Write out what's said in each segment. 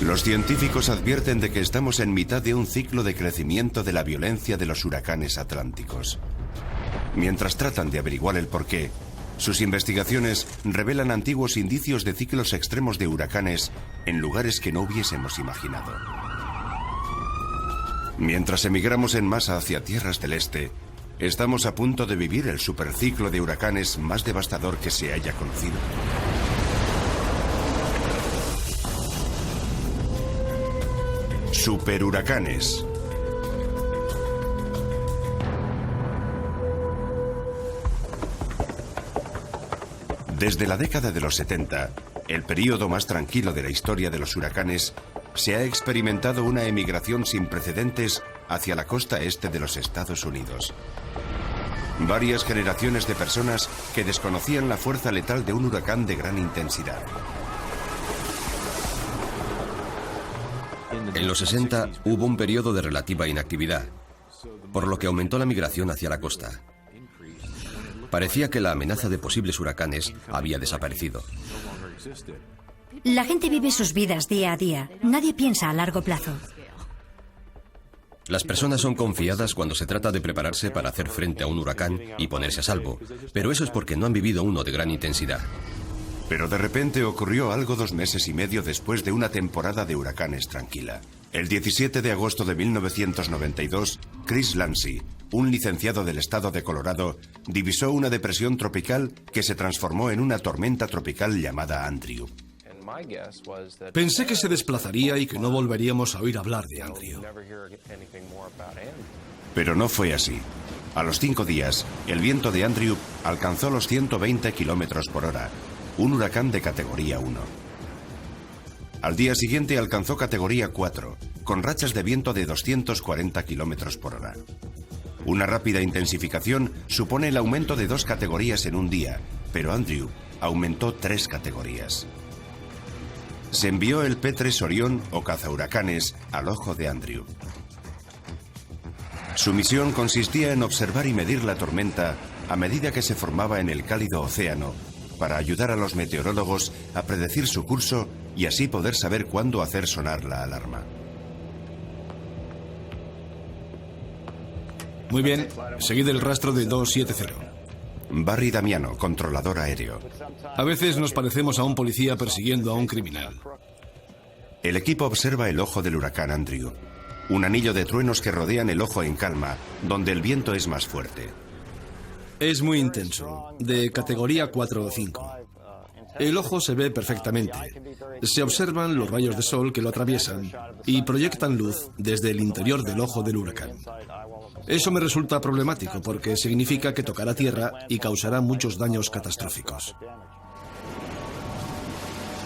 Los científicos advierten de que estamos en mitad de un ciclo de crecimiento de la violencia de los huracanes atlánticos. Mientras tratan de averiguar el porqué, sus investigaciones revelan antiguos indicios de ciclos extremos de huracanes en lugares que no hubiésemos imaginado. Mientras emigramos en masa hacia tierras del este, estamos a punto de vivir el superciclo de huracanes más devastador que se haya conocido. Superhuracanes. Desde la década de los 70, el período más tranquilo de la historia de los huracanes, se ha experimentado una emigración sin precedentes hacia la costa este de los Estados Unidos. Varias generaciones de personas que desconocían la fuerza letal de un huracán de gran intensidad. En los 60 hubo un periodo de relativa inactividad, por lo que aumentó la migración hacia la costa. Parecía que la amenaza de posibles huracanes había desaparecido. La gente vive sus vidas día a día. Nadie piensa a largo plazo. Las personas son confiadas cuando se trata de prepararse para hacer frente a un huracán y ponerse a salvo, pero eso es porque no han vivido uno de gran intensidad. Pero de repente ocurrió algo 2 meses y medio después de una temporada de huracanes tranquila. El 17 de agosto de 1992, Chris Lancy, un licenciado del estado de Colorado, divisó una depresión tropical que se transformó en una tormenta tropical llamada Andrew. Pensé que se desplazaría y que no volveríamos a oír hablar de Andrew. Pero no fue así. A los 5 días, el viento de Andrew alcanzó los 120 kilómetros por hora, un huracán de categoría 1. Al día siguiente alcanzó categoría 4, con rachas de viento de 240 kilómetros por hora. Una rápida intensificación supone el aumento de 2 categorías en un día, pero Andrew aumentó 3 categorías. Se envió el P-3 Orión o cazahuracanes al ojo de Andrew. Su misión consistía en observar y medir la tormenta a medida que se formaba en el cálido océano, para ayudar a los meteorólogos a predecir su curso y así poder saber cuándo hacer sonar la alarma. Muy bien, seguid el rastro de 270. Barry Damiano, controlador aéreo. A veces nos parecemos a un policía persiguiendo a un criminal. El equipo observa el ojo del huracán Andrew, un anillo de truenos que rodean el ojo en calma, donde el viento es más fuerte. Es muy intenso, de categoría 4 o 5. El ojo se ve perfectamente. Se observan los rayos de sol que lo atraviesan y proyectan luz desde el interior del ojo del huracán. Eso me resulta problemático porque significa que tocará tierra y causará muchos daños catastróficos.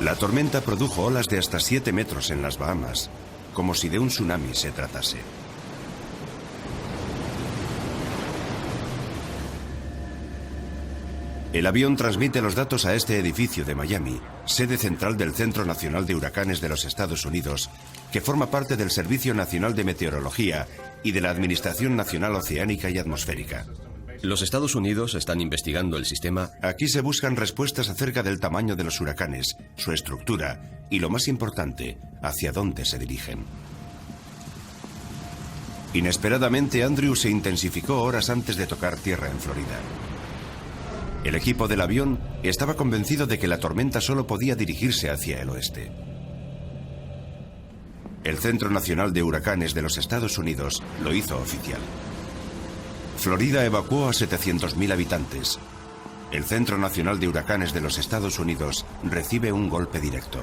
La tormenta produjo olas de hasta 7 metros en las Bahamas, como si de un tsunami se tratase. El avión transmite los datos a este edificio de Miami, sede central del Centro Nacional de Huracanes de los Estados Unidos, que forma parte del Servicio Nacional de Meteorología y de la Administración Nacional Oceánica y Atmosférica. Los Estados Unidos están investigando el sistema. Aquí se buscan respuestas acerca del tamaño de los huracanes, su estructura y, lo más importante, hacia dónde se dirigen. Inesperadamente, Andrew se intensificó horas antes de tocar tierra en Florida. El equipo del avión estaba convencido de que la tormenta solo podía dirigirse hacia el oeste. El Centro Nacional de Huracanes de los Estados Unidos lo hizo oficial. Florida evacuó a 700.000 habitantes. El Centro Nacional de Huracanes de los Estados Unidos recibe un golpe directo.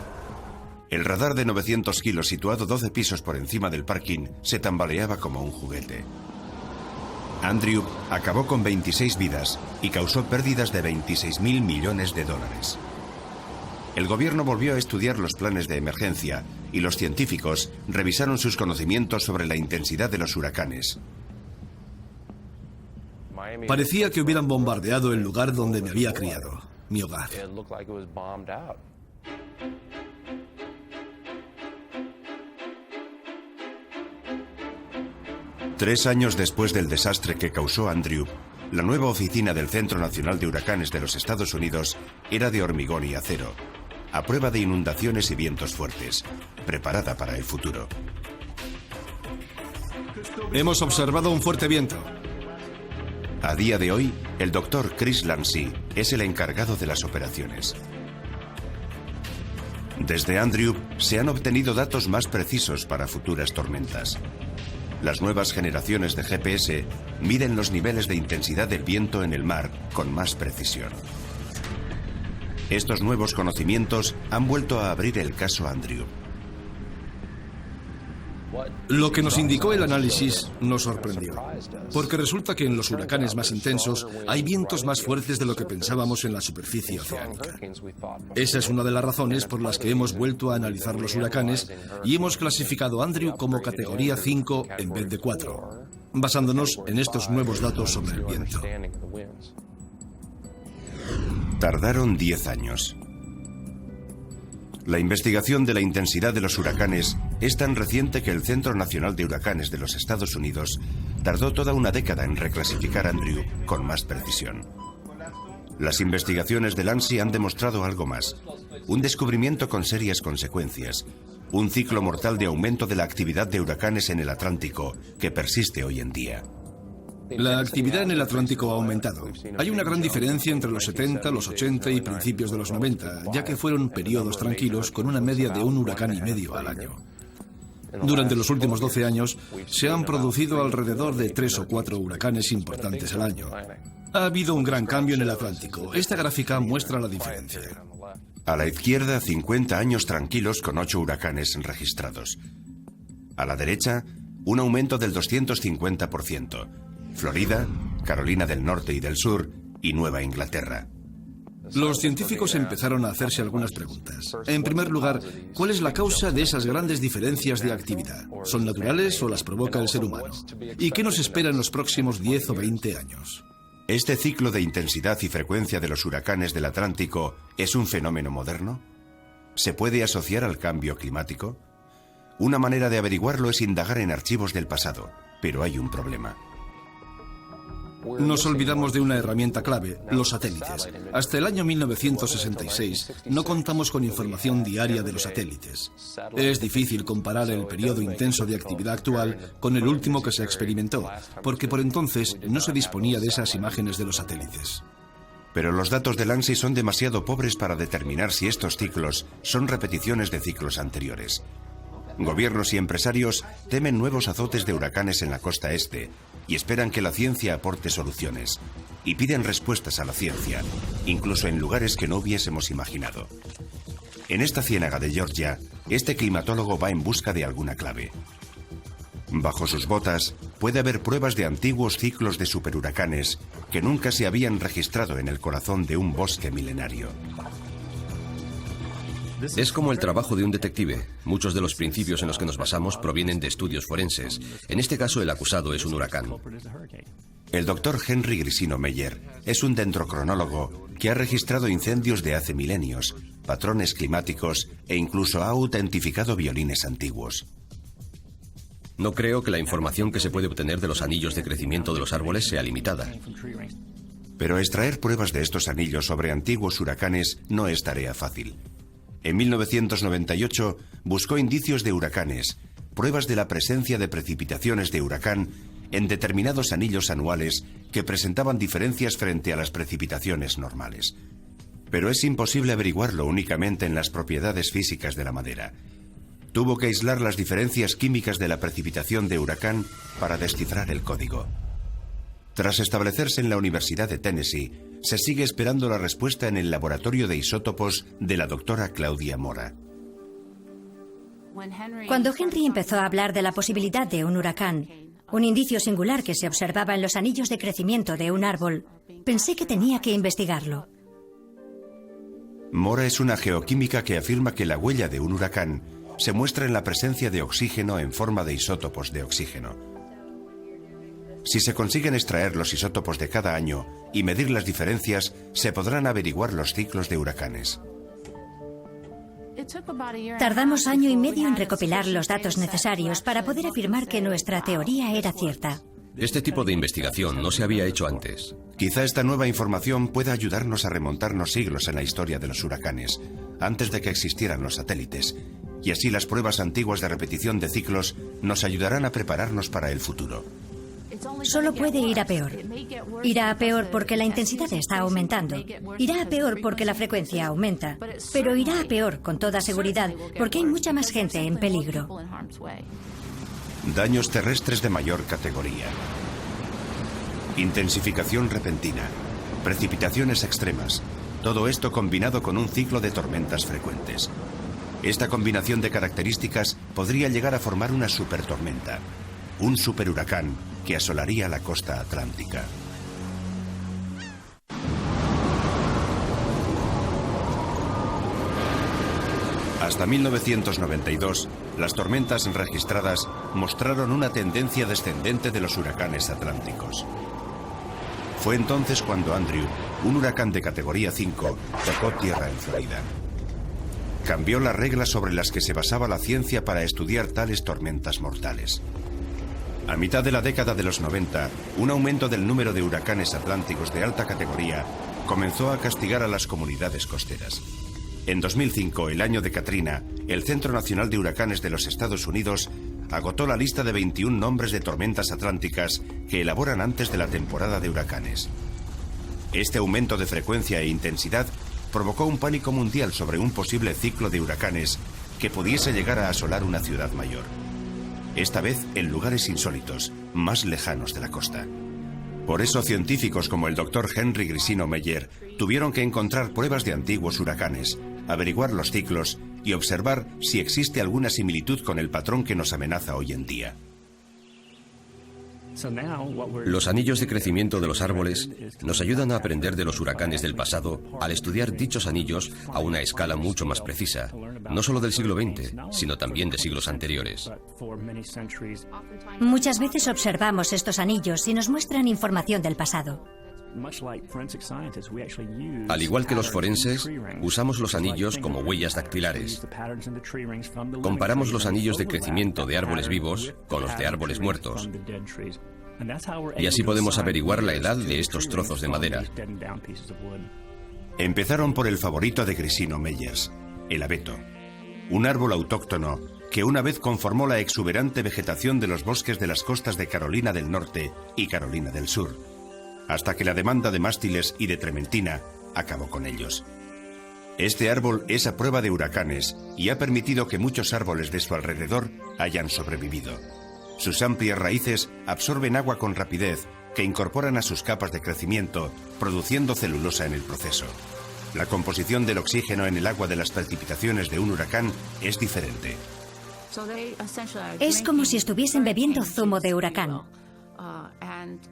El radar de 900 kilos situado 12 pisos por encima del parking se tambaleaba como un juguete. Andrew acabó con 26 vidas y causó pérdidas de 26.000 millones de dólares. El gobierno volvió a estudiar los planes de emergencia y los científicos revisaron sus conocimientos sobre la intensidad de los huracanes. Parecía que hubieran bombardeado el lugar donde me había criado, mi hogar. 3 años después del desastre que causó Andrew, la nueva oficina del Centro Nacional de Huracanes de los Estados Unidos era de hormigón y acero. a prueba de inundaciones y vientos fuertes, preparada para el futuro. Hemos observado un fuerte viento. A día de hoy, el doctor Chris Landsea es el encargado de las operaciones. Desde Andrew se han obtenido datos más precisos para futuras tormentas. Las nuevas generaciones de GPS miden los niveles de intensidad del viento en el mar con más precisión. Estos nuevos conocimientos han vuelto a abrir el caso Andrew. Lo que nos indicó el análisis nos sorprendió, porque resulta que en los huracanes más intensos hay vientos más fuertes de lo que pensábamos en la superficie oceánica. Esa es una de las razones por las que hemos vuelto a analizar los huracanes y hemos clasificado Andrew como categoría 5 en vez de 4, basándonos en estos nuevos datos sobre el viento. Tardaron 10 años. La investigación de la intensidad de los huracanes es tan reciente que el Centro Nacional de Huracanes de los Estados Unidos tardó toda una década en reclasificar Andrew con más precisión. Las investigaciones de Landsea han demostrado algo más, un descubrimiento con serias consecuencias, un ciclo mortal de aumento de la actividad de huracanes en el Atlántico que persiste hoy en día. La actividad en el Atlántico ha aumentado. Hay una gran diferencia entre los 70, los 80 y principios de los 90, ya que fueron periodos tranquilos con una media de 1,5 huracanes al año. Durante los últimos 12 años se han producido alrededor de 3 o 4 huracanes importantes al año. Ha habido un gran cambio en el Atlántico. Esta gráfica muestra la diferencia. A la izquierda, 50 años tranquilos con 8 huracanes registrados. A la derecha, un aumento del 250%. Florida, Carolina del Norte y del Sur y Nueva Inglaterra. Los científicos empezaron a hacerse algunas preguntas. En primer lugar, ¿cuál es la causa de esas grandes diferencias de actividad? ¿Son naturales o las provoca el ser humano? ¿Y qué nos espera en los próximos 10 o 20 años? ¿Este ciclo de intensidad y frecuencia de los huracanes del Atlántico es un fenómeno moderno? ¿Se puede asociar al cambio climático? Una manera de averiguarlo es indagar en archivos del pasado, pero hay un problema. Nos olvidamos de una herramienta clave, los satélites. Hasta el año 1966 no contamos con información diaria de los satélites. Es difícil comparar el periodo intenso de actividad actual con el último que se experimentó, porque por entonces no se disponía de esas imágenes de los satélites. Pero los datos de Landsea son demasiado pobres para determinar si estos ciclos son repeticiones de ciclos anteriores. Gobiernos y empresarios temen nuevos azotes de huracanes en la costa este y esperan que la ciencia aporte soluciones. Y piden respuestas a la ciencia, incluso en lugares que no hubiésemos imaginado. En esta ciénaga de Georgia, este climatólogo va en busca de alguna clave. Bajo sus botas puede haber pruebas de antiguos ciclos de superhuracanes que nunca se habían registrado en el corazón de un bosque milenario. Es como el trabajo de un detective. Muchos de los principios en los que nos basamos provienen de estudios forenses. En este caso, el acusado es un huracán. El doctor Henry Grisino Meyer es un dendrocronólogo que ha registrado incendios de hace milenios, patrones climáticos e incluso ha autentificado violines antiguos. No creo que la información que se puede obtener de los anillos de crecimiento de los árboles sea limitada. Pero extraer pruebas de estos anillos sobre antiguos huracanes no es tarea fácil. En 1998 buscó indicios de huracanes, pruebas de la presencia de precipitaciones de huracán en determinados anillos anuales que presentaban diferencias frente a las precipitaciones normales. Pero es imposible averiguarlo únicamente en las propiedades físicas de la madera. Tuvo que aislar las diferencias químicas de la precipitación de huracán para descifrar el código. Tras establecerse en la Universidad de Tennessee, se sigue esperando la respuesta en el laboratorio de isótopos de la doctora Claudia Mora. Cuando Henry empezó a hablar de la posibilidad de un huracán, un indicio singular que se observaba en los anillos de crecimiento de un árbol, pensé que tenía que investigarlo. Mora es una geoquímica que afirma que la huella de un huracán se muestra en la presencia de oxígeno en forma de isótopos de oxígeno. Si se consiguen extraer los isótopos de cada año y medir las diferencias, se podrán averiguar los ciclos de huracanes. Tardamos 1,5 años en recopilar los datos necesarios para poder afirmar que nuestra teoría era cierta. Este tipo de investigación no se había hecho antes. Quizá esta nueva información pueda ayudarnos a remontarnos siglos en la historia de los huracanes, antes de que existieran los satélites, y así las pruebas antiguas de repetición de ciclos nos ayudarán a prepararnos para el futuro. Solo puede ir a peor. Irá a peor porque la intensidad está aumentando. Irá a peor porque la frecuencia aumenta. Pero irá a peor, con toda seguridad, porque hay mucha más gente en peligro. Daños terrestres de mayor categoría. Intensificación repentina. Precipitaciones extremas. Todo esto combinado con un ciclo de tormentas frecuentes. Esta combinación de características podría llegar a formar una supertormenta. Un superhuracán que asolaría la costa atlántica. Hasta 1992, las tormentas registradas mostraron una tendencia descendente de los huracanes atlánticos. Fue entonces cuando Andrew, un huracán de categoría 5, tocó tierra en Florida. Cambió las reglas sobre las que se basaba la ciencia para estudiar tales tormentas mortales. A mitad de la década de los 90, un aumento del número de huracanes atlánticos de alta categoría comenzó a castigar a las comunidades costeras. En 2005, el año de Katrina, el Centro Nacional de Huracanes de los Estados Unidos agotó la lista de 21 nombres de tormentas atlánticas que elaboran antes de la temporada de huracanes. Este aumento de frecuencia e intensidad provocó un pánico mundial sobre un posible ciclo de huracanes que pudiese llegar a asolar una ciudad mayor. Esta vez en lugares insólitos, más lejanos de la costa. Por eso científicos como el Dr. Henry Grisino Meyer tuvieron que encontrar pruebas de antiguos huracanes, averiguar los ciclos y observar si existe alguna similitud con el patrón que nos amenaza hoy en día. Los anillos de crecimiento de los árboles nos ayudan a aprender de los huracanes del pasado al estudiar dichos anillos a una escala mucho más precisa, no solo del siglo XX, sino también de siglos anteriores. Muchas veces observamos estos anillos y nos muestran información del pasado. Al igual que los forenses, usamos los anillos como huellas dactilares. Comparamos los anillos de crecimiento de árboles vivos con los de árboles muertos. Y así podemos averiguar la edad de estos trozos de madera. Empezaron por el favorito de Grisino Meyers, el abeto, un árbol autóctono que una vez conformó la exuberante vegetación de los bosques de las costas de Carolina del Norte y Carolina del Sur, hasta que la demanda de mástiles y de trementina acabó con ellos. Este árbol es a prueba de huracanes y ha permitido que muchos árboles de su alrededor hayan sobrevivido. Sus amplias raíces absorben agua con rapidez que incorporan a sus capas de crecimiento, produciendo celulosa en el proceso. La composición del oxígeno en el agua de las precipitaciones de un huracán es diferente. Es como si estuviesen bebiendo zumo de huracán.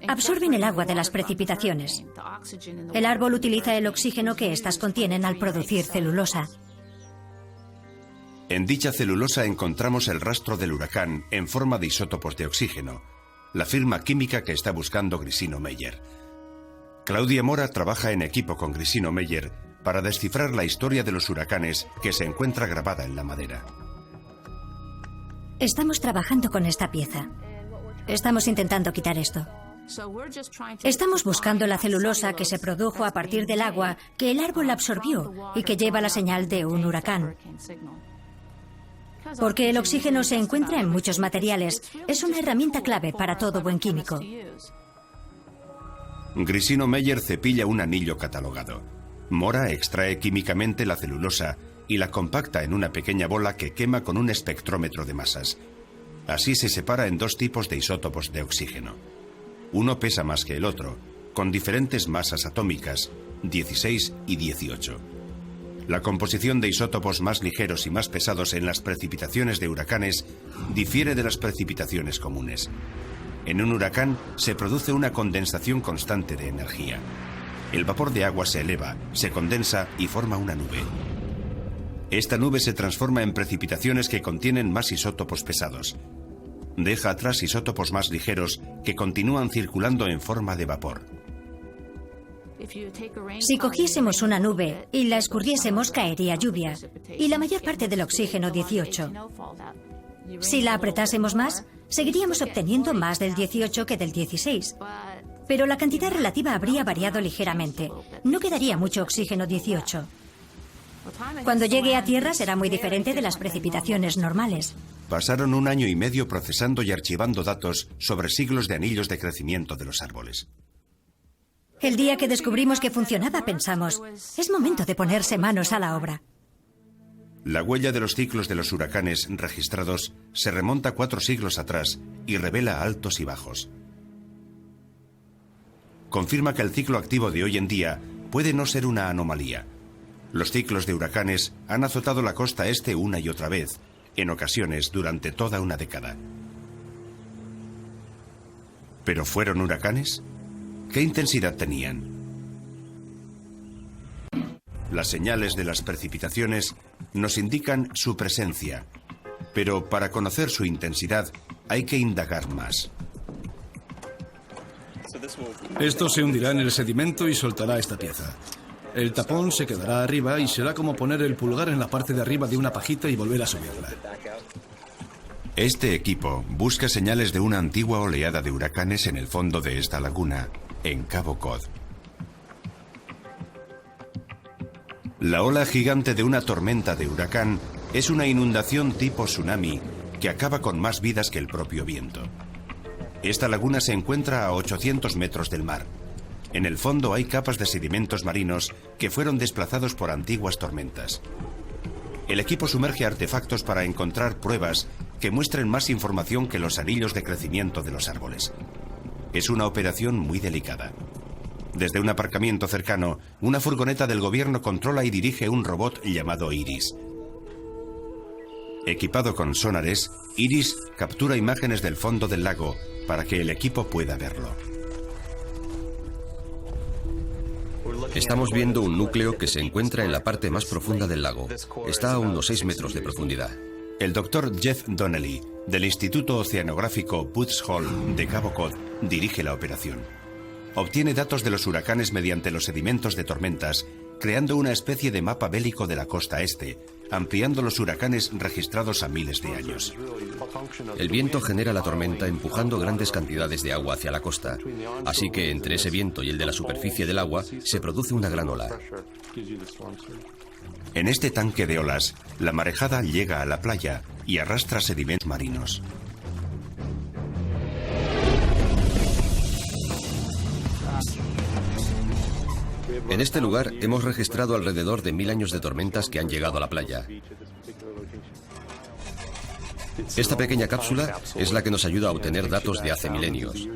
Absorben el agua de las precipitaciones. El árbol utiliza el oxígeno que éstas contienen al producir celulosa. En dicha celulosa encontramos el rastro del huracán en forma de isótopos de oxígeno, la firma química que está buscando Grisino Meyer. Claudia Mora trabaja en equipo con Grisino Meyer para descifrar la historia de los huracanes que se encuentra grabada en la madera. Estamos trabajando con esta pieza. Estamos intentando quitar esto. Estamos buscando la celulosa que se produjo a partir del agua que el árbol absorbió y que lleva la señal de un huracán. Porque el oxígeno se encuentra en muchos materiales, es una herramienta clave para todo buen químico. Grisino Meyer cepilla un anillo catalogado. Mora extrae químicamente la celulosa y la compacta en una pequeña bola que quema con un espectrómetro de masas. Así se separa en dos tipos de isótopos de oxígeno. Uno pesa más que el otro, con diferentes masas atómicas, 16 y 18. La composición de isótopos más ligeros y más pesados en las precipitaciones de huracanes difiere de las precipitaciones comunes. En un huracán se produce una condensación constante de energía. El vapor de agua se eleva, se condensa y forma una nube. Esta nube se transforma en precipitaciones que contienen más isótopos pesados. Deja atrás isótopos más ligeros que continúan circulando en forma de vapor. Si cogiésemos una nube y la escurriésemos, caería lluvia, y la mayor parte del oxígeno 18. Si la apretásemos más, Seguiríamos obteniendo más del 18 que del 16. Pero la cantidad relativa habría variado ligeramente. No quedaría mucho oxígeno 18. Cuando llegue a tierra será muy diferente de las precipitaciones normales. Pasaron 1 año y medio procesando y archivando datos sobre siglos de anillos de crecimiento de los árboles. El día que descubrimos que funcionaba, pensamos, es momento de ponerse manos a la obra. La huella de los ciclos de los huracanes registrados se remonta 4 siglos atrás y revela altos y bajos. Confirma que el ciclo activo de hoy en día puede no ser una anomalía. Los ciclos de huracanes han azotado la costa este una y otra vez, en ocasiones durante toda una década. ¿Pero fueron huracanes? ¿Qué intensidad tenían? Las señales de las precipitaciones nos indican su presencia, pero para conocer su intensidad hay que indagar más. Esto se hundirá en el sedimento y soltará esta pieza. El tapón se quedará arriba y será como poner el pulgar en la parte de arriba de una pajita y volver a subirla. Este equipo busca señales de una antigua oleada de huracanes en el fondo de esta laguna, en Cabo Cod. La ola gigante de una tormenta de huracán es una inundación tipo tsunami que acaba con más vidas que el propio viento. Esta laguna se encuentra a 800 metros del mar. En el fondo hay capas de sedimentos marinos que fueron desplazados por antiguas tormentas. El equipo sumerge artefactos para encontrar pruebas que muestren más información que los anillos de crecimiento de los árboles. Es una operación muy delicada. Desde un aparcamiento cercano, una furgoneta del gobierno controla y dirige un robot llamado Iris. Equipado con sonares, Iris captura imágenes del fondo del lago para que el equipo pueda verlo. Estamos viendo un núcleo que se encuentra en la parte más profunda del lago. Está a unos 6 metros de profundidad. El doctor Jeff Donnelly, del Instituto Oceanográfico Woods Hole de Cabo Cod, dirige la operación. Obtiene datos de los huracanes mediante los sedimentos de tormentas, creando una especie de mapa bélico de la costa este, ampliando los huracanes registrados a miles de años. El viento genera la tormenta empujando grandes cantidades de agua hacia la costa, así que entre ese viento y el de la superficie del agua se produce una gran ola. En este tanque de olas, la marejada llega a la playa y arrastra sedimentos marinos. En este lugar hemos registrado alrededor de 1000 años de tormentas que han llegado a la playa. Esta pequeña cápsula es la que nos ayuda a obtener datos de hace milenios.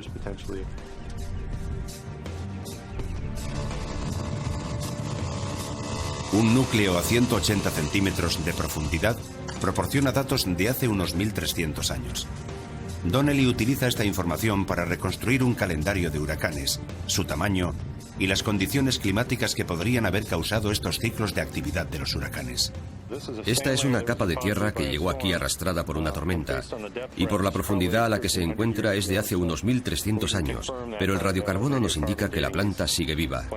Un núcleo a 180 centímetros de profundidad proporciona datos de hace unos 1300 años. Donnelly utiliza esta información para reconstruir un calendario de huracanes, su tamaño y las condiciones climáticas que podrían haber causado estos ciclos de actividad de los huracanes. Esta es una capa de tierra que llegó aquí arrastrada por una tormenta, y por la profundidad a la que se encuentra es de hace unos 1300 años, pero el radiocarbono nos indica que la planta sigue viva.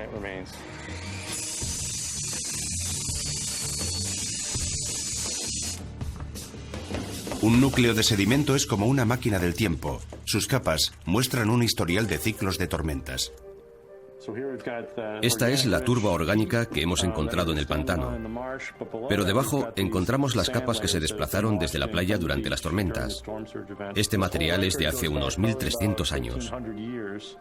Un núcleo de sedimento es como una máquina del tiempo. Sus capas muestran un historial de ciclos de tormentas. Esta es la turba orgánica que hemos encontrado en el pantano. Pero debajo encontramos las capas que se desplazaron desde la playa durante las tormentas. Este material es de hace unos 1300 años.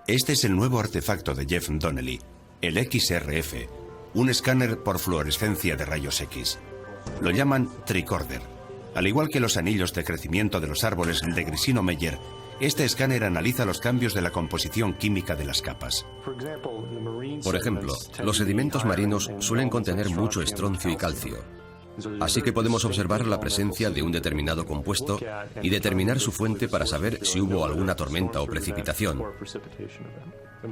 Este es el nuevo artefacto de Jeff Donnelly, el XRF, un escáner por fluorescencia de rayos X. Lo llaman tricorder. Al igual que los anillos de crecimiento de los árboles de Grisino Meyer, este escáner analiza los cambios de la composición química de las capas. Por ejemplo, los sedimentos marinos suelen contener mucho estroncio y calcio. Así que podemos observar la presencia de un determinado compuesto y determinar su fuente para saber si hubo alguna tormenta o precipitación.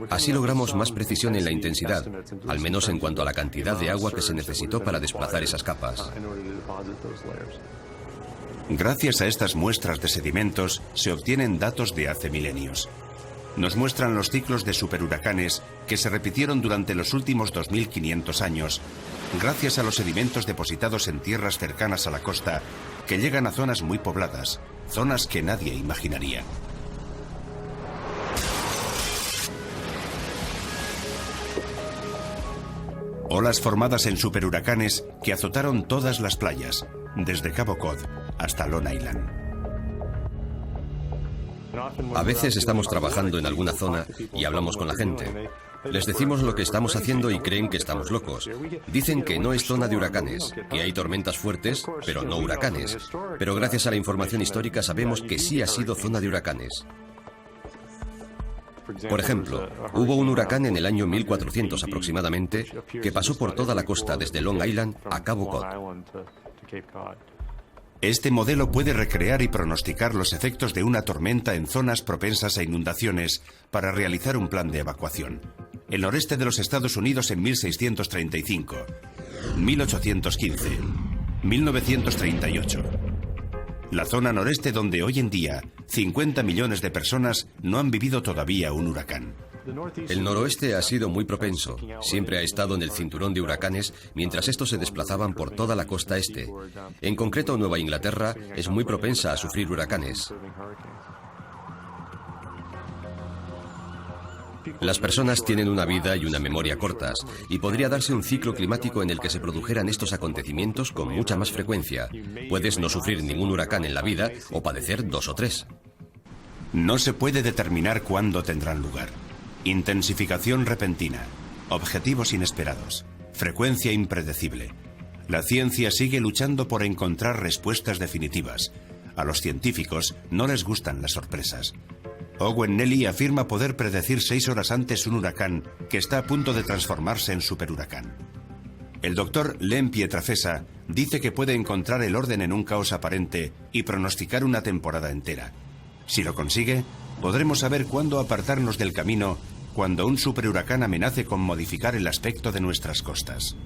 Así logramos más precisión en la intensidad, al menos en cuanto a la cantidad de agua que se necesitó para desplazar esas capas. Gracias a estas muestras de sedimentos se obtienen datos de hace milenios. Nos muestran los ciclos de superhuracanes que se repitieron durante los últimos 2500 años, gracias a los sedimentos depositados en tierras cercanas a la costa que llegan a zonas muy pobladas, zonas que nadie imaginaría. Olas formadas en superhuracanes que azotaron todas las playas, desde Cabo Cod hasta Long Island. A veces estamos trabajando en alguna zona y hablamos con la gente. Les decimos lo que estamos haciendo y creen que estamos locos. Dicen que no es zona de huracanes, que hay tormentas fuertes, pero no huracanes. Pero gracias a la información histórica sabemos que sí ha sido zona de huracanes. Por ejemplo, hubo un huracán en el año 1400 aproximadamente que pasó por toda la costa desde Long Island a Cabo Cod. Este modelo puede recrear y pronosticar los efectos de una tormenta en zonas propensas a inundaciones para realizar un plan de evacuación. El noreste de los Estados Unidos en 1635, 1815, 1938. La zona noreste donde hoy en día 50 millones de personas no han vivido todavía un huracán. El noroeste ha sido muy propenso. Siempre ha estado en el cinturón de huracanes mientras estos se desplazaban por toda la costa este. En concreto, Nueva Inglaterra es muy propensa a sufrir huracanes. Las personas tienen una vida y una memoria cortas, y podría darse un ciclo climático en el que se produjeran estos acontecimientos con mucha más frecuencia. Puedes no sufrir ningún huracán en la vida o padecer 2 o 3. No se puede determinar cuándo tendrán lugar. Intensificación repentina, objetivos inesperados, frecuencia impredecible. La ciencia sigue luchando por encontrar respuestas definitivas. A los científicos no les gustan las sorpresas. Owen Nelly afirma poder predecir 6 horas antes un huracán que está a punto de transformarse en superhuracán. El doctor Len Pietrafesa dice que puede encontrar el orden en un caos aparente y pronosticar una temporada entera. Si lo consigue, podremos saber cuándo apartarnos del camino cuando un superhuracán amenace con modificar el aspecto de nuestras costas.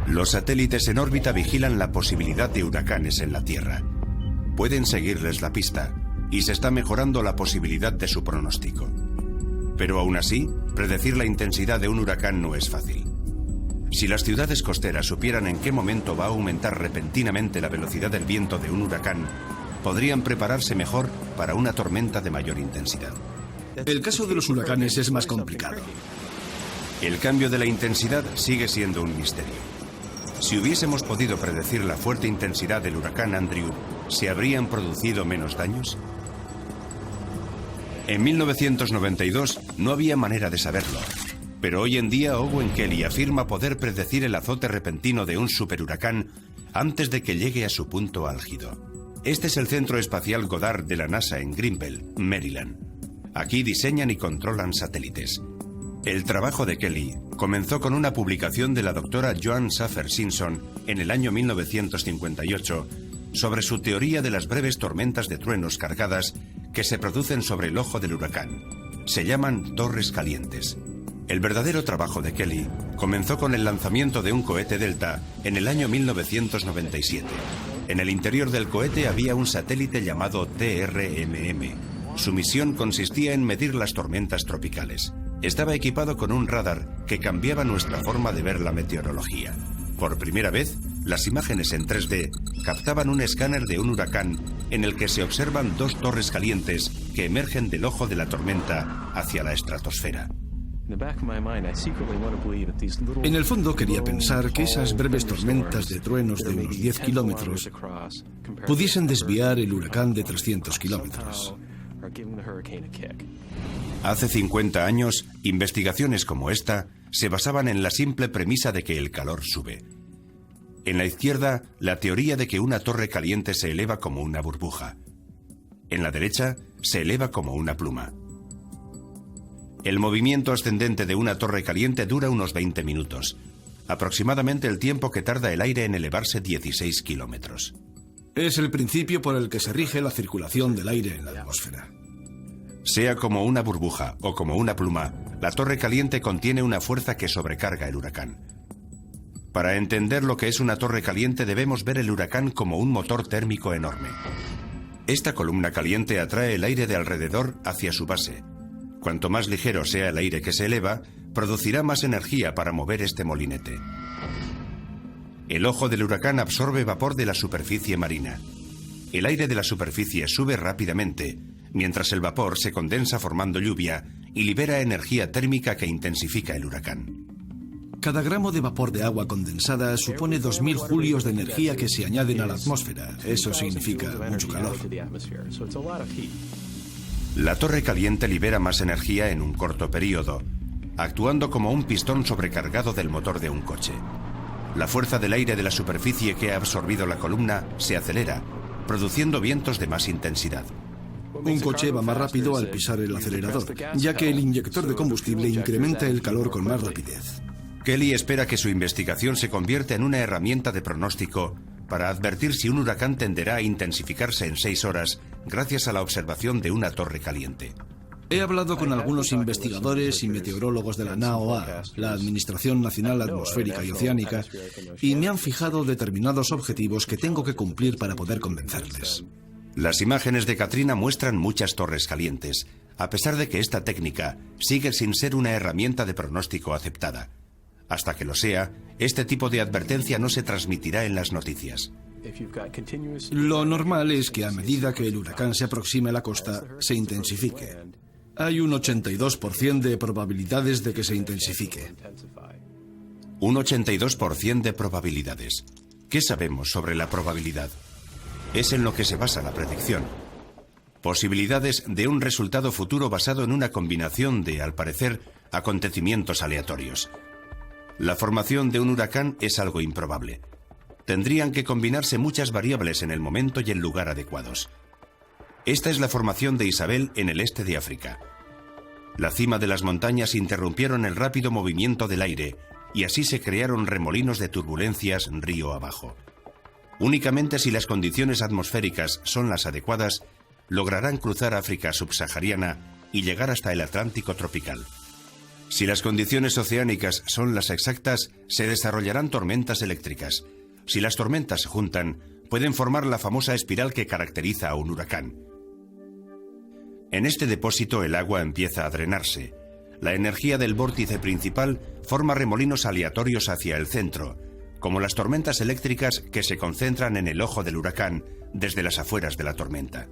Los satélites en órbita vigilan la posibilidad de huracanes en la Tierra. Pueden seguirles la pista y se está mejorando la posibilidad de su pronóstico. Pero aún así, predecir la intensidad de un huracán no es fácil. Si las ciudades costeras supieran en qué momento va a aumentar repentinamente la velocidad del viento de un huracán, podrían prepararse mejor para una tormenta de mayor intensidad. El caso de los huracanes es más complicado. El cambio de la intensidad sigue siendo un misterio. Si hubiésemos podido predecir la fuerte intensidad del huracán Andrew, ¿se habrían producido menos daños? En 1992 no había manera de saberlo, pero hoy en día Owen Kelly afirma poder predecir el azote repentino de un superhuracán antes de que llegue a su punto álgido. Este es el Centro Espacial Goddard de la NASA en Greenville, Maryland. Aquí diseñan y controlan satélites. El trabajo de Kelly comenzó con una publicación de la doctora Joan Saffer Simpson en el año 1958 sobre su teoría de las breves tormentas de truenos cargadas que se producen sobre el ojo del huracán. Se llaman torres calientes. El verdadero trabajo de Kelly comenzó con el lanzamiento de un cohete Delta en el año 1997. En el interior del cohete había un satélite llamado TRMM. Su misión consistía en medir las tormentas tropicales. Estaba equipado con un radar que cambiaba nuestra forma de ver la meteorología. Por primera vez, las imágenes en 3D captaban un escáner de un huracán en el que se observan 2 torres calientes que emergen del ojo de la tormenta hacia la estratosfera. En el fondo quería pensar que esas breves tormentas de truenos de unos 10 kilómetros pudiesen desviar el huracán de 300 kilómetros. Hace 50 años, investigaciones como esta se basaban en la simple premisa de que el calor sube. En la izquierda, la teoría de que una torre caliente se eleva como una burbuja. En la derecha, se eleva como una pluma. El movimiento ascendente de una torre caliente dura unos 20 minutos, aproximadamente el tiempo que tarda el aire en elevarse 16 kilómetros. Es el principio por el que se rige la circulación del aire en la atmósfera. Sea como una burbuja o como una pluma, la torre caliente contiene una fuerza que sobrecarga el huracán. Para entender lo que es una torre caliente debemos ver el huracán como un motor térmico enorme. Esta columna caliente atrae el aire de alrededor hacia su base. Cuanto más ligero sea el aire que se eleva, producirá más energía para mover este molinete. El ojo del huracán absorbe vapor de la superficie marina. El aire de la superficie sube rápidamente, mientras el vapor se condensa formando lluvia y libera energía térmica que intensifica el huracán. Cada gramo de vapor de agua condensada supone 2000 julios de energía que se añaden a la atmósfera. Eso significa mucho calor. La torre caliente libera más energía en un corto periodo, actuando como un pistón sobrecargado del motor de un coche. La fuerza del aire de la superficie que ha absorbido la columna se acelera, produciendo vientos de más intensidad. Un coche va más rápido al pisar el acelerador, ya que el inyector de combustible incrementa el calor con más rapidez. Kelly espera que su investigación se convierta en una herramienta de pronóstico para advertir si un huracán tenderá a intensificarse en 6 horas gracias a la observación de una torre caliente. He hablado con algunos investigadores y meteorólogos de la NAOA, la Administración Nacional Atmosférica y Oceánica, y me han fijado determinados objetivos que tengo que cumplir para poder convencerles. Las imágenes de Katrina muestran muchas torres calientes, a pesar de que esta técnica sigue sin ser una herramienta de pronóstico aceptada. Hasta que lo sea, este tipo de advertencia no se transmitirá en las noticias. Lo normal es que a medida que el huracán se aproxime a la costa, se intensifique. Hay un 82% de probabilidades de que se intensifique. Un 82% de probabilidades. ¿Qué sabemos sobre la probabilidad? Es en lo que se basa la predicción. Posibilidades de un resultado futuro basado en una combinación de, al parecer, acontecimientos aleatorios. La formación de un huracán es algo improbable. Tendrían que combinarse muchas variables en el momento y el lugar adecuados. Esta es la formación de Isabel en el este de África. La cima de las montañas interrumpieron el rápido movimiento del aire y así se crearon remolinos de turbulencias río abajo. Únicamente si las condiciones atmosféricas son las adecuadas, lograrán cruzar África subsahariana y llegar hasta el Atlántico tropical. Si las condiciones oceánicas son las exactas, se desarrollarán tormentas eléctricas. Si las tormentas se juntan, pueden formar la famosa espiral que caracteriza a un huracán. En este depósito el agua empieza a drenarse. La energía del vórtice principal forma remolinos aleatorios hacia el centro, como las tormentas eléctricas que se concentran en el ojo del huracán desde las afueras de la tormenta.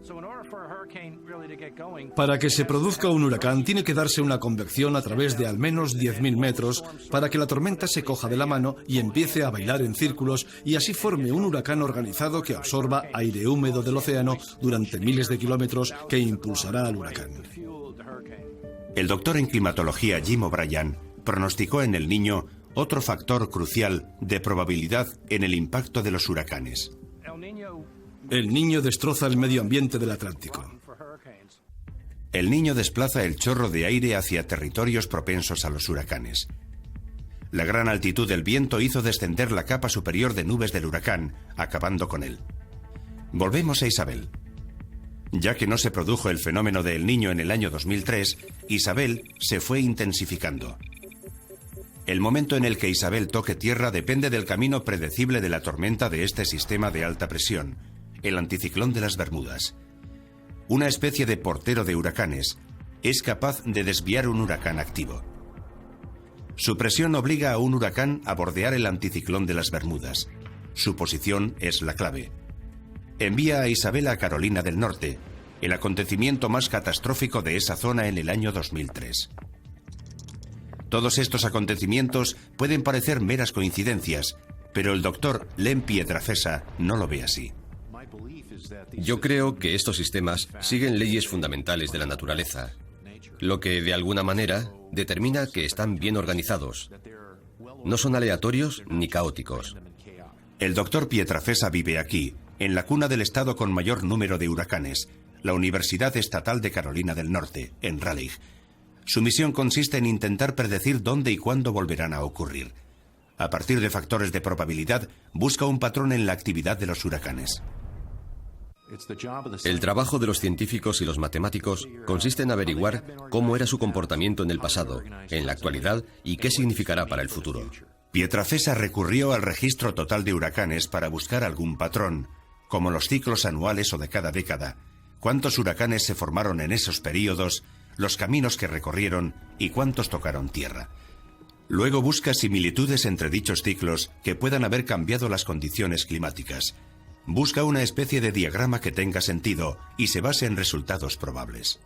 Para que se produzca un huracán tiene que darse una convección a través de al menos 10.000 metros para que la tormenta se coja de la mano y empiece a bailar en círculos y así forme un huracán organizado que absorba aire húmedo del océano durante miles de kilómetros que impulsará al huracán. El doctor en climatología Jim O'Brien pronosticó en El Niño otro factor crucial de probabilidad en el impacto de los huracanes. El Niño destroza el medio ambiente del Atlántico. El Niño desplaza el chorro de aire hacia territorios propensos a los huracanes. La gran altitud del viento hizo descender la capa superior de nubes del huracán, acabando con él. Volvemos a Isabel. Ya que no se produjo el fenómeno de El Niño en el año 2003, Isabel se fue intensificando. El momento en el que Isabel toque tierra depende del camino predecible de la tormenta de este sistema de alta presión, el anticiclón de las Bermudas. Una especie de portero de huracanes, es capaz de desviar un huracán activo. Su presión obliga a un huracán a bordear el anticiclón de las Bermudas. Su posición es la clave. Envía a Isabel a Carolina del Norte, el acontecimiento más catastrófico de esa zona en el año 2003. Todos estos acontecimientos pueden parecer meras coincidencias, pero el doctor Len Pietrafesa no lo ve así. Yo creo que estos sistemas siguen leyes fundamentales de la naturaleza, lo que de alguna manera determina que están bien organizados. No son aleatorios ni caóticos. El doctor Pietrafesa vive aquí, en la cuna del estado con mayor número de huracanes, la Universidad Estatal de Carolina del Norte, en Raleigh. Su misión consiste en intentar predecir dónde y cuándo volverán a ocurrir. A partir de factores de probabilidad, busca un patrón en la actividad de los huracanes. El trabajo de los científicos y los matemáticos consiste en averiguar cómo era su comportamiento en el pasado, en la actualidad y qué significará para el futuro. Pietrafesa recurrió al registro total de huracanes para buscar algún patrón, como los ciclos anuales o de cada década, cuántos huracanes se formaron en esos períodos, los caminos que recorrieron y cuántos tocaron tierra. Luego busca similitudes entre dichos ciclos que puedan haber cambiado las condiciones climáticas. Busca una especie de diagrama que tenga sentido y se base en resultados probables.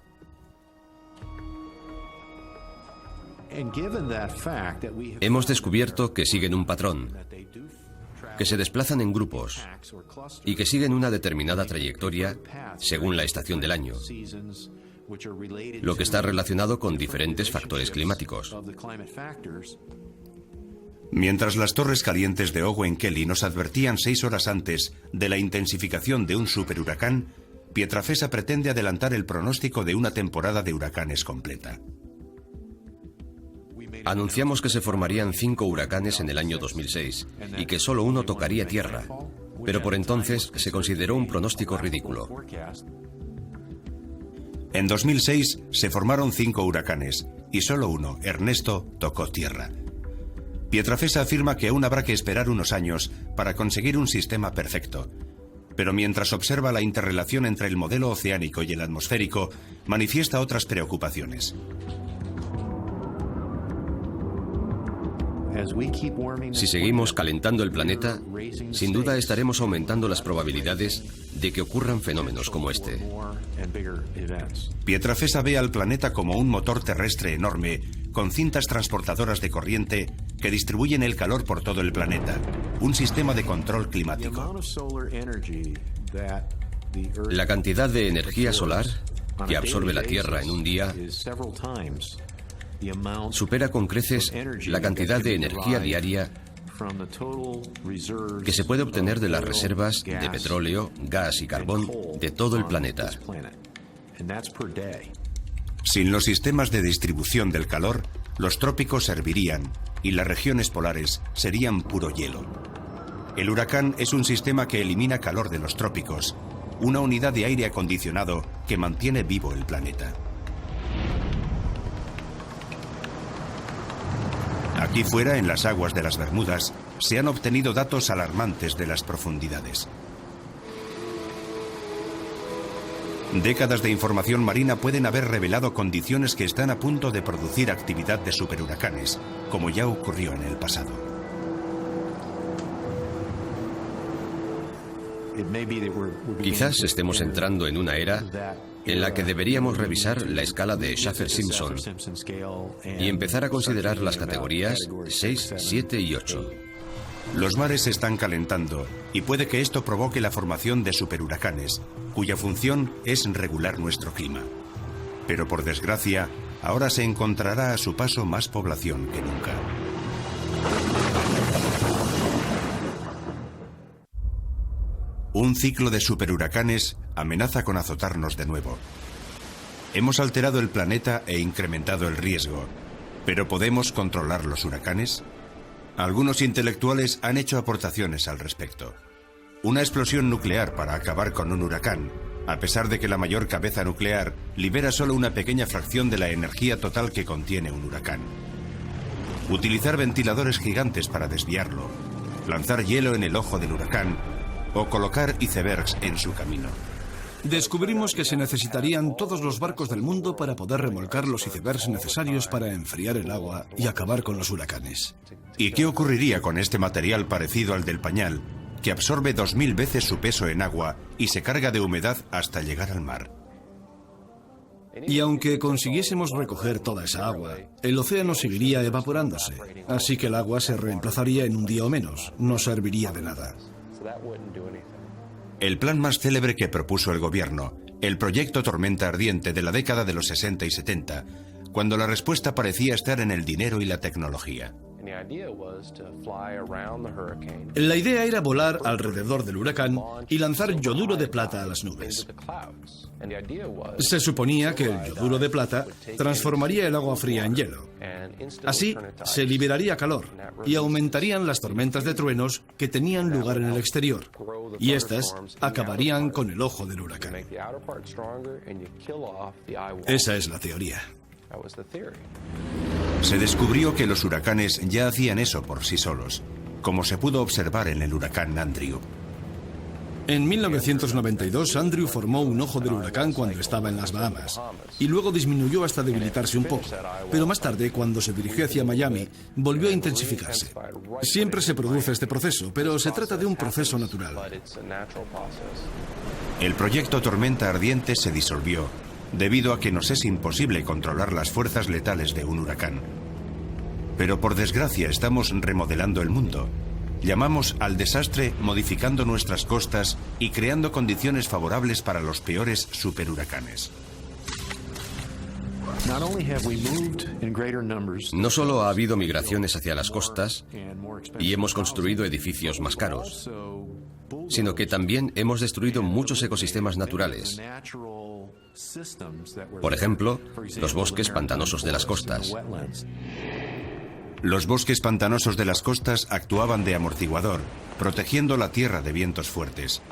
Hemos descubierto que siguen un patrón, que se desplazan en grupos y que siguen una determinada trayectoria según la estación del año, lo que está relacionado con diferentes factores climáticos. Mientras las torres calientes de Owen Kelly nos advertían 6 horas antes de la intensificación de un superhuracán, Pietrafesa pretende adelantar el pronóstico de una temporada de huracanes completa. Anunciamos que se formarían 5 huracanes en el año 2006 y que solo uno tocaría tierra, pero por entonces se consideró un pronóstico ridículo. En 2006 se formaron 5 huracanes y solo uno, Ernesto, tocó tierra. Pietrafesa afirma que aún habrá que esperar unos años para conseguir un sistema perfecto, pero mientras observa la interrelación entre el modelo oceánico y el atmosférico, manifiesta otras preocupaciones. Si seguimos calentando el planeta, sin duda estaremos aumentando las probabilidades de que ocurran fenómenos como este. Pietrafesa ve al planeta como un motor terrestre enorme, con cintas transportadoras de corriente que distribuyen el calor por todo el planeta, un sistema de control climático. La cantidad de energía solar que absorbe la Tierra en un día supera con creces la cantidad de energía diaria que se puede obtener de las reservas de petróleo, gas y carbón de todo el planeta. Sin los sistemas de distribución del calor, los trópicos servirían y las regiones polares serían puro hielo. El huracán es un sistema que elimina calor de los trópicos, una unidad de aire acondicionado que mantiene vivo el planeta. Aquí fuera, en las aguas de las Bermudas, se han obtenido datos alarmantes de las profundidades. Décadas de información marina pueden haber revelado condiciones que están a punto de producir actividad de superhuracanes, como ya ocurrió en el pasado. Quizás estemos entrando en una era en la que deberíamos revisar la escala de Saffir-Simpson y empezar a considerar las categorías 6, 7 y 8. Los mares se están calentando y puede que esto provoque la formación de superhuracanes, cuya función es regular nuestro clima. Pero por desgracia, ahora se encontrará a su paso más población que nunca. Un ciclo de superhuracanes amenaza con azotarnos de nuevo. Hemos alterado el planeta e incrementado el riesgo, ¿pero podemos controlar los huracanes? Algunos intelectuales han hecho aportaciones al respecto. Una explosión nuclear para acabar con un huracán, a pesar de que la mayor cabeza nuclear libera solo una pequeña fracción de la energía total que contiene un huracán. Utilizar ventiladores gigantes para desviarlo, lanzar hielo en el ojo del huracán o colocar icebergs en su camino. Descubrimos que se necesitarían todos los barcos del mundo para poder remolcar los icebergs necesarios para enfriar el agua y acabar con los huracanes. ¿Y qué ocurriría con este material parecido al del pañal, que absorbe 2000 veces su peso en agua y se carga de humedad hasta llegar al mar? Y aunque consiguiésemos recoger toda esa agua, el océano seguiría evaporándose, así que el agua se reemplazaría en un día o menos, no serviría de nada. El plan más célebre que propuso el gobierno, el proyecto Tormenta Ardiente de la década de los 60 y 70, cuando la respuesta parecía estar en el dinero y la tecnología. La idea era volar alrededor del huracán y lanzar yoduro de plata a las nubes. Se suponía que el yoduro de plata transformaría el agua fría en hielo. Así se liberaría calor y aumentarían las tormentas de truenos que tenían lugar en el exterior, y estas acabarían con el ojo del huracán. Esa es la teoría. Se descubrió que los huracanes ya hacían eso por sí solos, como se pudo observar en el huracán Andrew. En 1992, Andrew formó un ojo del huracán cuando estaba en las Bahamas y luego disminuyó hasta debilitarse un poco. Pero más tarde, cuando se dirigió hacia Miami, volvió a intensificarse. Siempre se produce este proceso, pero se trata de un proceso natural. El proyecto Tormenta Ardiente se disolvió debido a que nos es imposible controlar las fuerzas letales de un huracán. Pero por desgracia estamos remodelando el mundo. Llamamos al desastre modificando nuestras costas y creando condiciones favorables para los peores superhuracanes. No solo ha habido migraciones hacia las costas y hemos construido edificios más caros, sino que también hemos destruido muchos ecosistemas naturales. Por ejemplo, los bosques pantanosos de las costas. Los bosques pantanosos de las costas actuaban de amortiguador, protegiendo la tierra de vientos fuertes.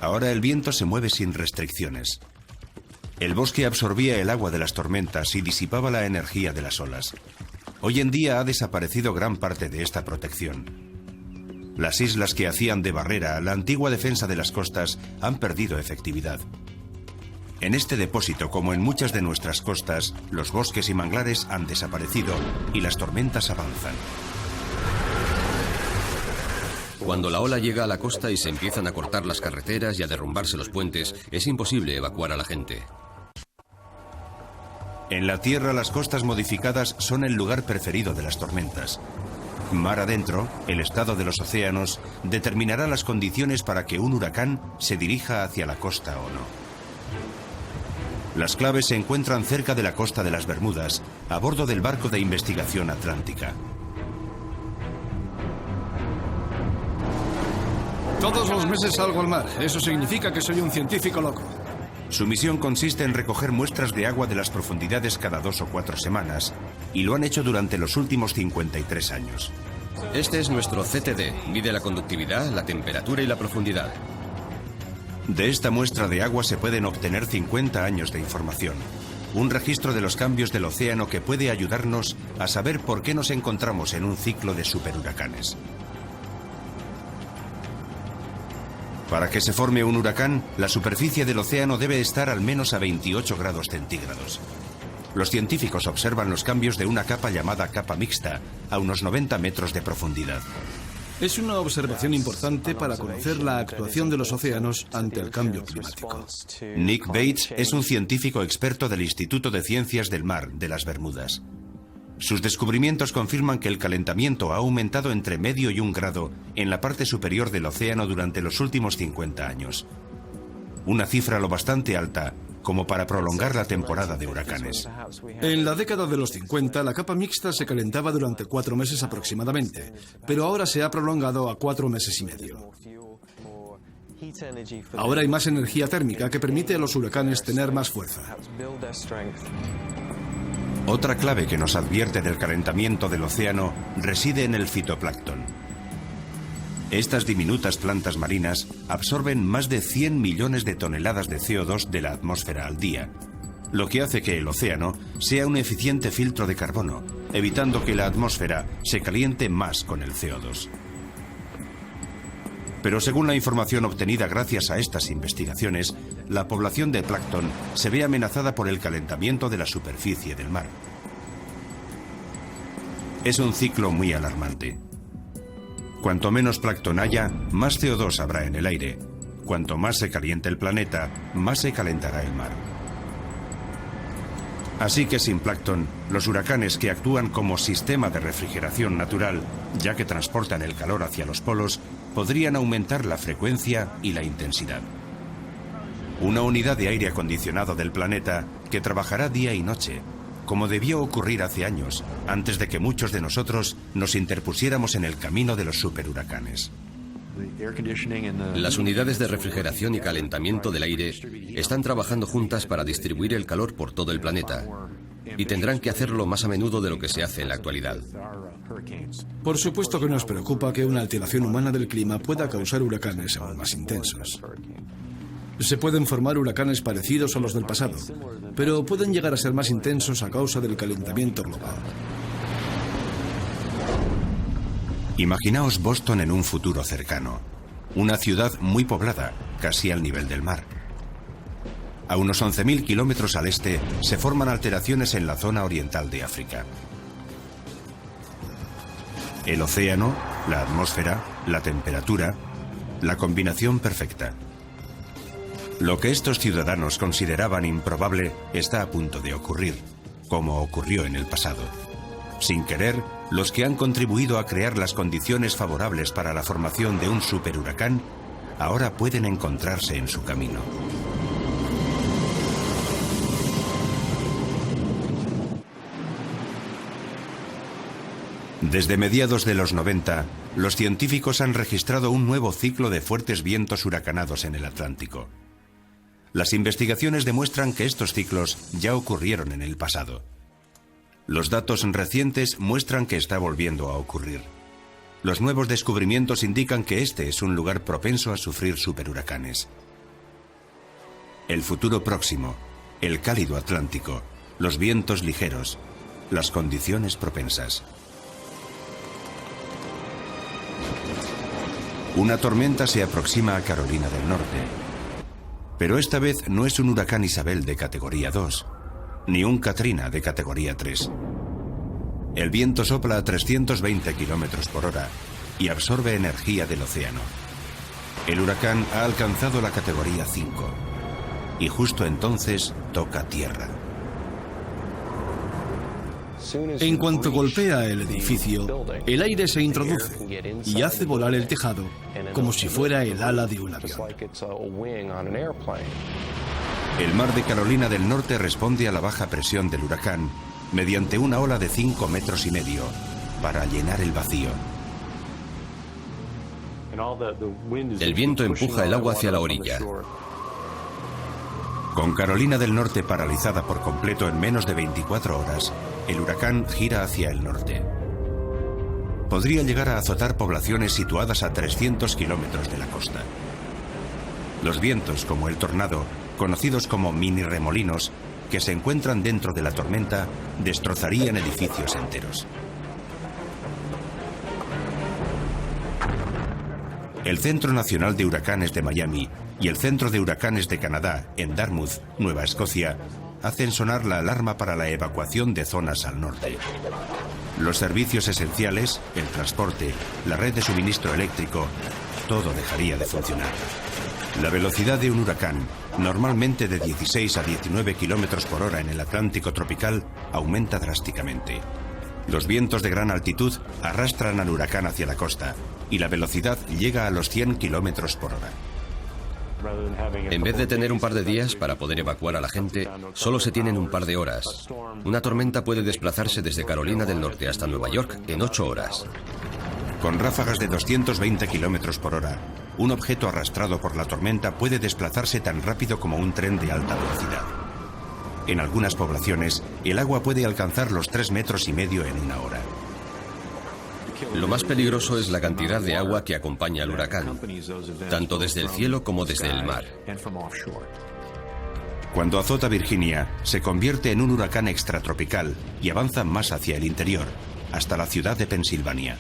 Ahora el viento se mueve sin restricciones. El bosque absorbía el agua de las tormentas y disipaba la energía de las olas. Hoy en día ha desaparecido gran parte de esta protección. Las islas que hacían de barrera a la antigua defensa de las costas han perdido efectividad. En este depósito, como en muchas de nuestras costas, los bosques y manglares han desaparecido y las tormentas avanzan. Cuando la ola llega a la costa y se empiezan a cortar las carreteras y a derrumbarse los puentes, es imposible evacuar a la gente. En la Tierra, las costas modificadas son el lugar preferido de las tormentas. Mar adentro, el estado de los océanos determinará las condiciones para que un huracán se dirija hacia la costa o no. Las claves se encuentran cerca de la costa de las Bermudas, a bordo del barco de investigación atlántica. Todos los meses salgo al mar. Eso significa que soy un científico loco. Su misión consiste en recoger muestras de agua de las profundidades cada 2 o 4 semanas, y lo han hecho durante los últimos 53 años. Este es nuestro CTD. Mide la conductividad, la temperatura y la profundidad. De esta muestra de agua se pueden obtener 50 años de información. Un registro de los cambios del océano que puede ayudarnos a saber por qué nos encontramos en un ciclo de superhuracanes. Para que se forme un huracán, la superficie del océano debe estar al menos a 28 grados centígrados. Los científicos observan los cambios de una capa llamada capa mixta, a unos 90 metros de profundidad. Es una observación importante para conocer la actuación de los océanos ante el cambio climático. Nick Bates es un científico experto del Instituto de Ciencias del Mar de las Bermudas. Sus descubrimientos confirman que el calentamiento ha aumentado entre medio y 1 grado en la parte superior del océano durante los últimos 50 años. Una cifra lo bastante alta como para prolongar la temporada de huracanes. En la década de los 50, la capa mixta se calentaba durante 4 meses aproximadamente, pero ahora se ha prolongado a 4 meses y medio. Ahora hay más energía térmica que permite a los huracanes tener más fuerza. Otra clave que nos advierte del calentamiento del océano reside en el fitoplancton. Estas diminutas plantas marinas absorben más de 100 millones de toneladas de CO2 de la atmósfera al día, lo que hace que el océano sea un eficiente filtro de carbono, evitando que la atmósfera se caliente más con el CO2. Pero según la información obtenida gracias a estas investigaciones, la población de plancton se ve amenazada por el calentamiento de la superficie del mar. Es un ciclo muy alarmante. Cuanto menos plancton haya, más CO2 habrá en el aire. Cuanto más se caliente el planeta, más se calentará el mar. Así que sin plancton, los huracanes, que actúan como sistema de refrigeración natural, ya que transportan el calor hacia los polos, podrían aumentar la frecuencia y la intensidad. Una unidad de aire acondicionado del planeta que trabajará día y noche, como debió ocurrir hace años, antes de que muchos de nosotros nos interpusiéramos en el camino de los superhuracanes. Las unidades de refrigeración y calentamiento del aire están trabajando juntas para distribuir el calor por todo el planeta, y tendrán que hacerlo más a menudo de lo que se hace en la actualidad. Por supuesto que nos preocupa que una alteración humana del clima pueda causar huracanes aún más intensos. Se pueden formar huracanes parecidos a los del pasado, pero pueden llegar a ser más intensos a causa del calentamiento global. Imaginaos Boston en un futuro cercano. una ciudad muy poblada, casi al nivel del mar. A unos 11.000 kilómetros al este se forman alteraciones en la zona oriental de África. El océano, la atmósfera, la temperatura, la combinación perfecta. Lo que estos ciudadanos consideraban improbable está a punto de ocurrir, como ocurrió en el pasado. Sin querer, los que han contribuido a crear las condiciones favorables para la formación de un superhuracán ahora pueden encontrarse en su camino. Desde mediados de los 90, los científicos han registrado un nuevo ciclo de fuertes vientos huracanados en el Atlántico. Las investigaciones demuestran que estos ciclos ya ocurrieron en el pasado. Los datos recientes muestran que está volviendo a ocurrir. Los nuevos descubrimientos indican que este es un lugar propenso a sufrir superhuracanes. El futuro próximo, el cálido Atlántico, los vientos ligeros, las condiciones propensas. Una tormenta se aproxima a Carolina del Norte. Pero esta vez no es un huracán Isabel de categoría 2, ni un Katrina de categoría 3. El viento sopla a 320 kilómetros por hora y absorbe energía del océano. El huracán ha alcanzado la categoría 5 y justo entonces toca tierra. En cuanto golpea el edificio, el aire se introduce y hace volar el tejado como si fuera el ala de un avión. El mar de Carolina del Norte responde a la baja presión del huracán mediante una ola de 5,5 metros para llenar el vacío. El viento empuja el agua hacia la orilla. Con Carolina del Norte paralizada por completo en menos de 24 horas, el huracán gira hacia el norte. Podría llegar a azotar poblaciones situadas a 300 kilómetros de la costa. Los vientos, como el tornado, conocidos como mini remolinos, que se encuentran dentro de la tormenta, destrozarían edificios enteros. El Centro Nacional de Huracanes de Miami y el Centro de Huracanes de Canadá, en Dartmouth, Nueva Escocia, hacen sonar la alarma para la evacuación de zonas al norte. Los servicios esenciales, el transporte, la red de suministro eléctrico, todo dejaría de funcionar. La velocidad de un huracán, normalmente de 16 a 19 kilómetros por hora en el Atlántico tropical, aumenta drásticamente. Los vientos de gran altitud arrastran al huracán hacia la costa y la velocidad llega a los 100 kilómetros por hora. En vez de tener un par de días para poder evacuar a la gente, solo se tienen un par de horas. Una tormenta puede desplazarse desde Carolina del Norte hasta Nueva York en 8 horas. Con ráfagas de 220 kilómetros por hora, un objeto arrastrado por la tormenta puede desplazarse tan rápido como un tren de alta velocidad. En algunas poblaciones, el agua puede alcanzar los 3,5 metros en una hora. Lo más peligroso es la cantidad de agua que acompaña al huracán, tanto desde el cielo como desde el mar. Cuando azota Virginia, se convierte en un huracán extratropical y avanza más hacia el interior, hasta la ciudad de Pensilvania.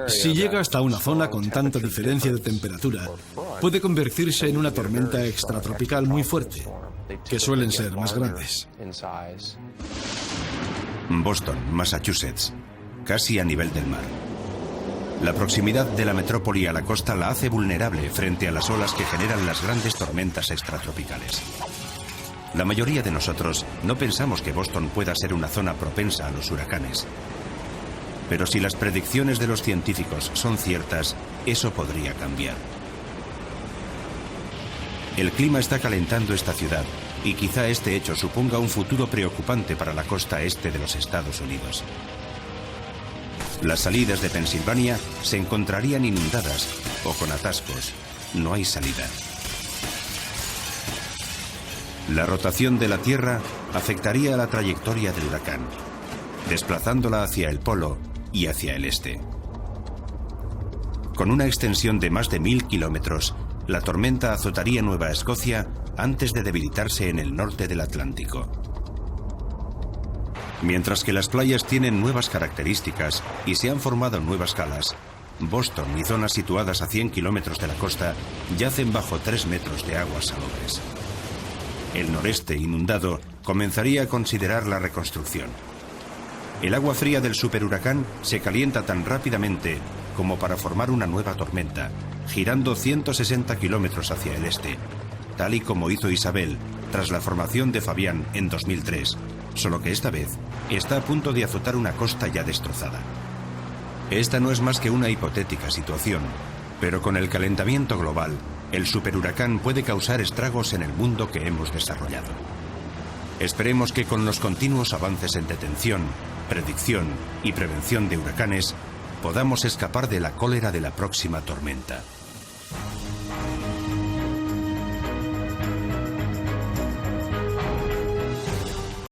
Si llega hasta una zona con tanta diferencia de temperatura, puede convertirse en una tormenta extratropical muy fuerte, que suelen ser más grandes. Boston, Massachusetts, casi a nivel del mar. La proximidad de la metrópoli a la costa la hace vulnerable frente a las olas que generan las grandes tormentas extratropicales. La mayoría de nosotros no pensamos que Boston pueda ser una zona propensa a los huracanes. Pero si las predicciones de los científicos son ciertas, eso podría cambiar. El clima está calentando esta ciudad y quizá este hecho suponga un futuro preocupante para la costa este de los Estados Unidos. Las salidas de Pensilvania se encontrarían inundadas o con atascos. No hay salida. La rotación de la Tierra afectaría a la trayectoria del huracán, desplazándola hacia el polo y hacia el este. Con una extensión de más de 1.000 kilómetros, la tormenta azotaría Nueva Escocia antes de debilitarse en el norte del Atlántico. Mientras que las playas tienen nuevas características y se han formado nuevas calas, Boston y zonas situadas a 100 kilómetros de la costa yacen bajo 3 metros de aguas salobres. El noreste inundado comenzaría a considerar la reconstrucción. El agua fría del superhuracán se calienta tan rápidamente como para formar una nueva tormenta, girando 160 kilómetros hacia el este, tal y como hizo Isabel tras la formación de Fabián en 2003, solo que esta vez está a punto de azotar una costa ya destrozada. Esta no es más que una hipotética situación, pero con el calentamiento global, el superhuracán puede causar estragos en el mundo que hemos desarrollado. Esperemos que con los continuos avances en detención, predicción y prevención de huracanes, podamos escapar de la cólera de la próxima tormenta.